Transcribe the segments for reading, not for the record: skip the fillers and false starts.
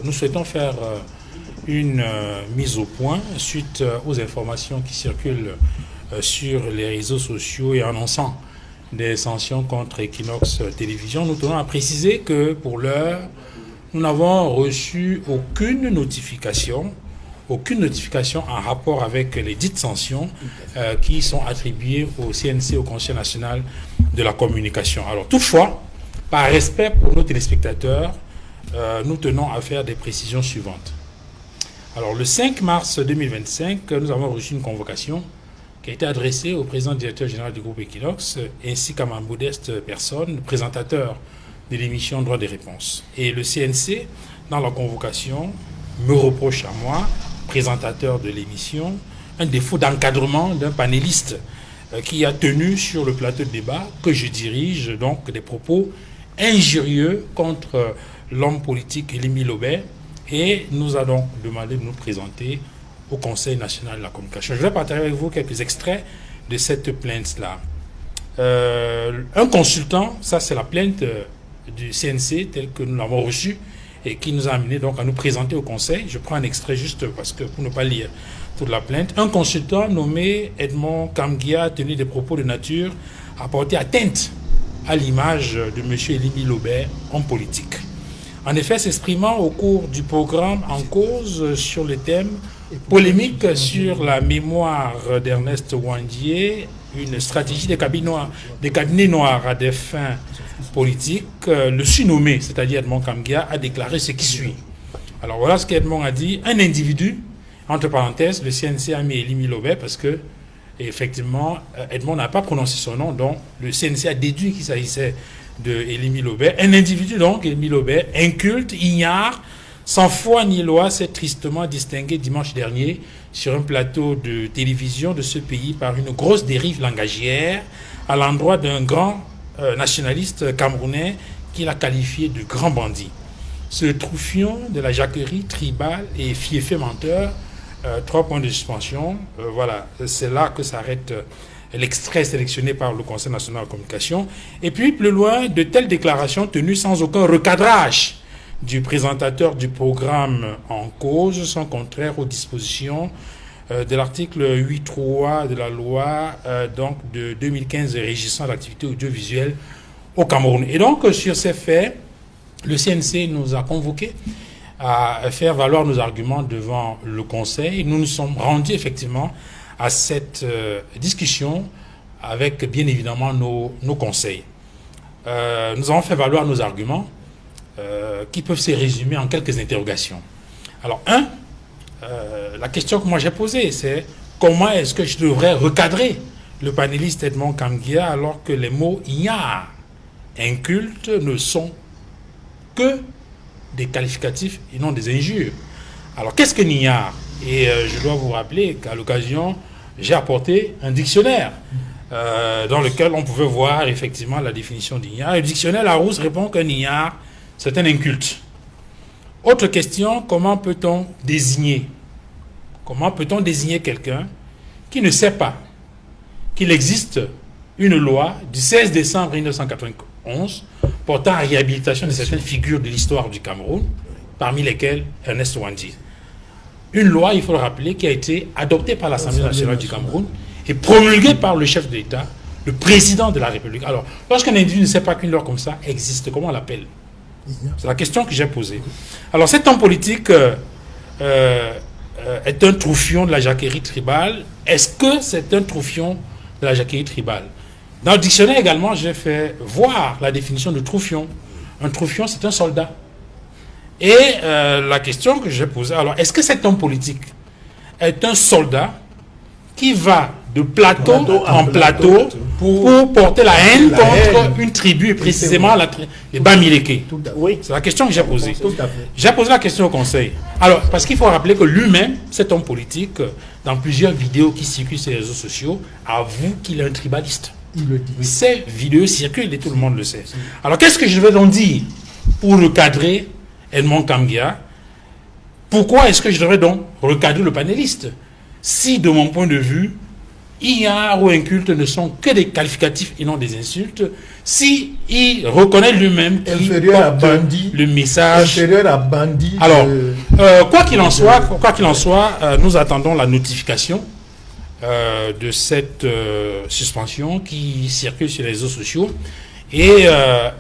nous souhaitons faire une mise au point suite aux informations qui circulent sur les réseaux sociaux et annonçant des sanctions contre Equinox Télévision. Nous tenons à préciser que pour l'heure, nous n'avons reçu aucune notification en rapport avec les dites sanctions qui sont attribuées au CNC, au Conseil national de la communication. Alors toutefois, par respect pour nos téléspectateurs, nous tenons à faire des précisions suivantes. Alors le 5 mars 2025, nous avons reçu une convocation qui a été adressée au président directeur général du groupe Equinox ainsi qu'à ma modeste personne, présentateur de l'émission Droit des réponses. Et le CNC, dans la convocation, me reproche à moi, présentateur de l'émission, un défaut d'encadrement d'un panéliste qui a tenu sur le plateau de débat que je dirige, donc des propos injurieux contre l'homme politique Élimi Lobet, et nous allons demander de nous présenter au Conseil national de la communication. Je vais partager avec vous quelques extraits de cette plainte-là. Un consultant, ça c'est la plainte du CNC telle que nous l'avons reçue et qui nous a amené donc à nous présenter au Conseil. Je prends un extrait juste parce que pour ne pas lire toute la plainte. Un consultant nommé Edmond Kamgia a tenu des propos de nature à porter atteinte à l'image de M. Élimi Lobet, homme politique. En effet, s'exprimant au cours du programme en cause sur le thème polémique sur la mémoire d'Ernest Ouandié, une stratégie des cabinets noirs à des fins politiques, le surnommé, c'est-à-dire Edmond Kamgia, a déclaré ce qui suit. Alors voilà ce qu'Edmond a dit. Un individu, entre parenthèses, le CNC a mis Élimi Lobet parce que, effectivement, Edmond n'a pas prononcé son nom, donc le CNC a déduit qu'il s'agissait de Élimi Lobet. Un individu, donc, Élimi Lobet, inculte, ignare, sans foi ni loi, s'est tristement distingué dimanche dernier sur un plateau de télévision de ce pays par une grosse dérive langagière à l'endroit d'un grand nationaliste camerounais qu'il a qualifié de grand bandit. Ce troufion de la jacquerie tribale et fiefé menteur, 3 points de suspension. Voilà, c'est là que s'arrête l'extrait sélectionné par le Conseil national de la communication. Et puis, plus loin, de telles déclarations tenues sans aucun recadrage du présentateur du programme en cause sont contraires aux dispositions de l'article 8.3 de la loi donc de 2015 régissant l'activité audiovisuelle au Cameroun. Et donc, sur ces faits, le CNC nous a convoqués à faire valoir nos arguments devant le Conseil. Nous nous sommes rendus effectivement à cette discussion avec bien évidemment nos conseils. Nous avons fait valoir nos arguments qui peuvent se résumer en quelques interrogations. Alors, la question que moi j'ai posée, c'est comment est-ce que je devrais recadrer le panéliste Edmond Kamgia alors que les mots ignare, inculte ne sont que des qualificatifs et non des injures. Alors, qu'est-ce que n'ignare? Et je dois vous rappeler qu'à l'occasion, j'ai apporté un dictionnaire dans lequel on pouvait voir effectivement la définition d'ignare. Le dictionnaire Larousse répond qu'un ignare, c'est un inculte. Autre question, comment peut-on désigner quelqu'un qui ne sait pas qu'il existe une loi du 16 décembre 1991 portant à réhabilitation de certaines figures de l'histoire du Cameroun, parmi lesquelles Ernest Ouandié. Une loi, il faut le rappeler, qui a été adoptée par l'Assemblée nationale du Cameroun et promulguée par le chef de l'État, le président de la République. Alors, lorsqu'un individu ne sait pas qu'une loi comme ça existe, comment on l'appelle? C'est la question que j'ai posée. Alors, cet homme politique est un troufion de la jacquerie tribale. Est-ce que c'est un troufion de la jacquerie tribale? Dans le dictionnaire également, j'ai fait voir la définition de troufion. Un troufion, c'est un soldat. Et la question que j'ai posée, alors, est-ce que cet homme politique est un soldat qui va de plateau en plateau pour porter la haine contre une tribu, et précisément les Bamileke? Oui. C'est la question que j'ai posée. Tout à fait. J'ai posé la question au Conseil. Alors, parce qu'il faut rappeler que lui-même, cet homme politique, dans plusieurs vidéos qui circulent sur les réseaux sociaux, avoue qu'il est un tribaliste. Il le dit. Oui. Ces vidéos circulent et tout le monde le sait. Alors, qu'est-ce que je vais donc dire pour recadrer Edmond Kamgia? Pourquoi est-ce que je devrais donc recadrer le panéliste si, de mon point de vue, IA ou inculte ne sont que des qualificatifs et non des insultes, si il reconnaît lui-même qu'il porte le message inférieur à bandit. Alors, quoi qu'il en soit, nous attendons la notification de cette suspension qui circule sur les réseaux sociaux, et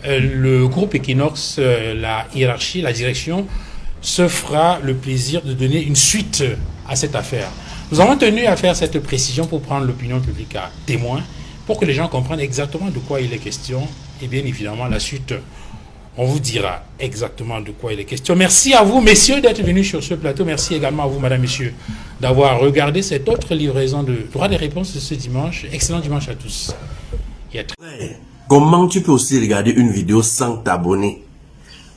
le groupe Equinox, la hiérarchie, la direction se fera le plaisir de donner une suite à cette affaire. Nous avons tenu à faire cette précision pour prendre l'opinion publique à témoin, pour que les gens comprennent exactement de quoi il est question, et bien évidemment la suite, on vous dira exactement de quoi il est question. Merci à vous, messieurs, d'être venus sur ce plateau. Merci également à vous, madame, messieurs, d'avoir regardé cette autre livraison de droit des réponses de ce dimanche. Excellent dimanche à tous. Comment tu peux aussi regarder une vidéo sans t'abonner?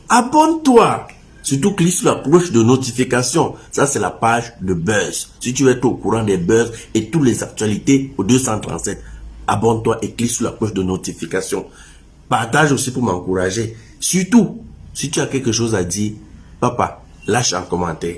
Abonne-toi! Surtout clique sur la cloche de notification. Ça, c'est la page de Buzz. Si tu veux être au courant des buzz et toutes les actualités au 237, abonne-toi et clique sur la cloche de notification. Partage aussi pour m'encourager. Surtout, si tu as quelque chose à dire, papa, lâche un commentaire.